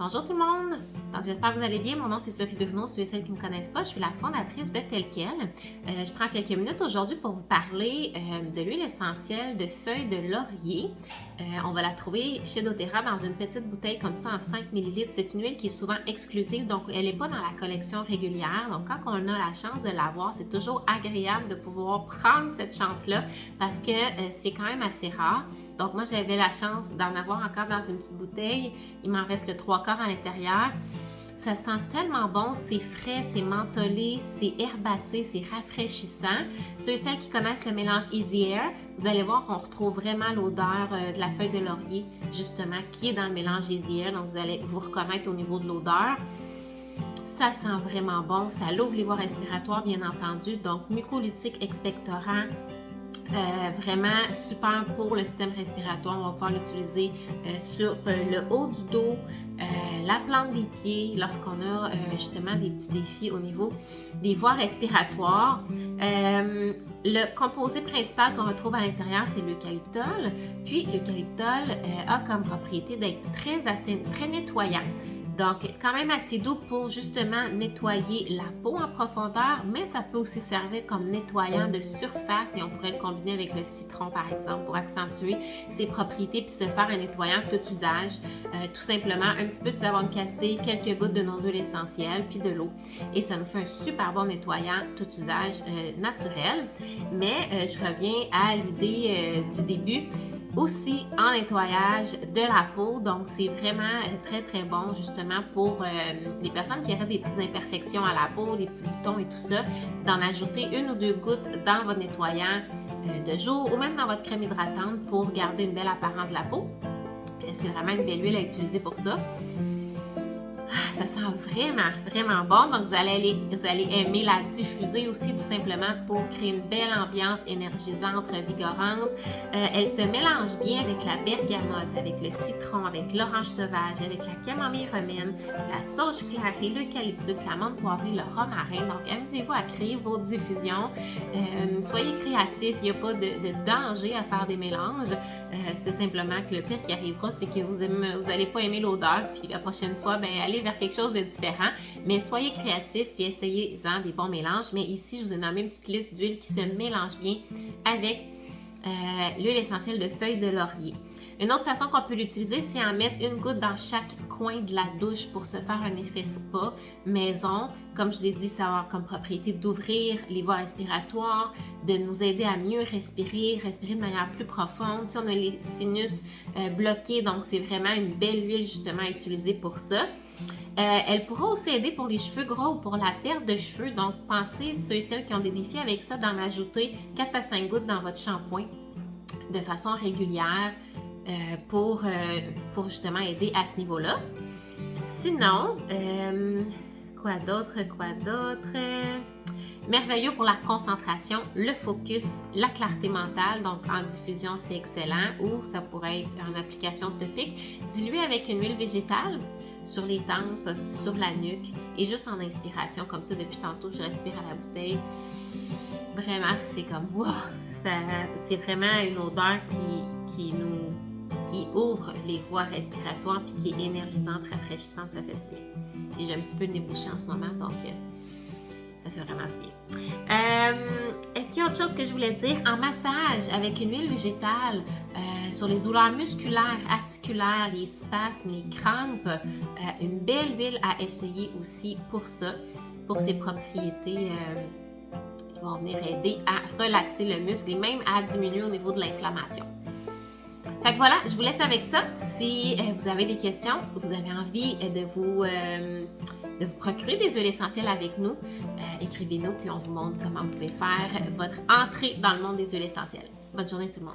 Bonjour tout le monde! Donc j'espère que vous allez bien. Mon nom c'est Sophie Bruno. Ceux et celles qui ne me connaissent pas, je suis la fondatrice de Tel Quel. Je prends quelques minutes aujourd'hui pour vous parler de l'huile essentielle de feuilles de laurier. On va la trouver chez doTERRA dans une petite bouteille comme ça en 5 ml. C'est une huile qui est souvent exclusive, donc elle n'est pas dans la collection régulière. Donc quand on a la chance de l'avoir, c'est toujours agréable de pouvoir prendre cette chance-là parce que c'est quand même assez rare. Donc moi, j'avais la chance d'en avoir encore dans une petite bouteille. Il m'en reste le 3/4 à l'intérieur. Ça sent tellement bon, c'est frais, c'est mentholé, c'est herbacé, c'est rafraîchissant. Ceux et celles qui connaissent le mélange Easy Air, vous allez voir qu'on retrouve vraiment l'odeur de la feuille de laurier, justement, qui est dans le mélange Easy Air. Donc vous allez vous reconnaître au niveau de l'odeur. Ça sent vraiment bon, ça l'ouvre les voies respiratoires, bien entendu. Donc mucolytique expectorant. Vraiment super pour le système respiratoire. On va pouvoir l'utiliser sur le haut du dos, la plante des pieds, lorsqu'on a justement des petits défis au niveau des voies respiratoires. Le composé principal qu'on retrouve à l'intérieur, c'est l'eucalyptol. Puis l'eucalyptol a comme propriété d'être très nettoyant. Donc, quand même assez doux pour justement nettoyer la peau en profondeur, mais ça peut aussi servir comme nettoyant de surface et on pourrait le combiner avec le citron, par exemple, pour accentuer ses propriétés puis se faire un nettoyant tout usage. Tout simplement, un petit peu de savon de castille, quelques gouttes de nos huiles essentielles, puis de l'eau. Et ça nous fait un super bon nettoyant tout usage naturel. Mais je reviens à l'idée du début. Aussi en nettoyage de la peau, donc c'est vraiment très bon justement pour les personnes qui auraient des petites imperfections à la peau, des petits boutons et tout ça, d'en ajouter 1 ou 2 gouttes dans votre nettoyant de jour ou même dans votre crème hydratante pour garder une belle apparence de la peau. C'est vraiment une belle huile à utiliser pour ça. Ça sent vraiment bon. Donc, vous allez aimer la diffuser aussi tout simplement pour créer une belle ambiance énergisante, revigorante. Elle se mélange bien avec la bergamote, avec le citron, avec l'orange sauvage, avec la camomille romaine, la sauge claire et l'eucalyptus, la menthe poivrée, le romarin. Donc, amusez-vous à créer vos diffusions. Soyez créatifs. Il n'y a pas de danger à faire des mélanges. C'est simplement que le pire qui arrivera, c'est que vous n'allez pas aimer l'odeur. Puis la prochaine fois, allez vers quelque chose de différent, mais soyez créatifs et essayez-en des bons mélanges. Mais ici, je vous ai nommé une petite liste d'huiles qui se mélange bien avec l'huile essentielle de feuilles de laurier. Une autre façon qu'on peut l'utiliser, c'est en mettre 1 goutte dans chaque coin de la douche pour se faire un effet spa maison. Comme je vous ai dit, ça a comme propriété d'ouvrir les voies respiratoires, de nous aider à mieux respirer de manière plus profonde. Si on a les sinus bloqués, donc c'est vraiment une belle huile justement à utiliser pour ça. Elle pourra aussi aider pour les cheveux gras ou pour la perte de cheveux. Donc, pensez, ceux et celles qui ont des défis avec ça, d'en ajouter 4 à 5 gouttes dans votre shampoing de façon régulière pour justement aider à ce niveau-là. Sinon, quoi d'autre? Merveilleux pour la concentration, le focus, la clarté mentale. Donc, en diffusion, c'est excellent. Ou ça pourrait être en application topique. Dilué avec une huile végétale sur les tempes, sur la nuque et juste en inspiration. Comme ça, depuis tantôt, je respire à la bouteille. Vraiment, c'est comme wow! C'est vraiment une odeur qui ouvre les voies respiratoires puis qui est énergisante, rafraîchissante, ça fait du bien. Et j'ai un petit peu le nez bouché en ce moment, donc ça fait vraiment du bien. Est-ce qu'il y a autre chose que je voulais dire? En massage avec une huile végétale sur les douleurs musculaires, articulaires, les spasmes, les crampes, une belle huile à essayer aussi pour ça, pour ses propriétés qui vont venir aider à relaxer le muscle et même à diminuer au niveau de l'inflammation. Fait que voilà, je vous laisse avec ça. Si vous avez des questions, vous avez envie de vous procurer des huiles essentielles avec nous, écrivez-nous puis on vous montre comment vous pouvez faire votre entrée dans le monde des huiles essentielles. Bonne journée tout le monde!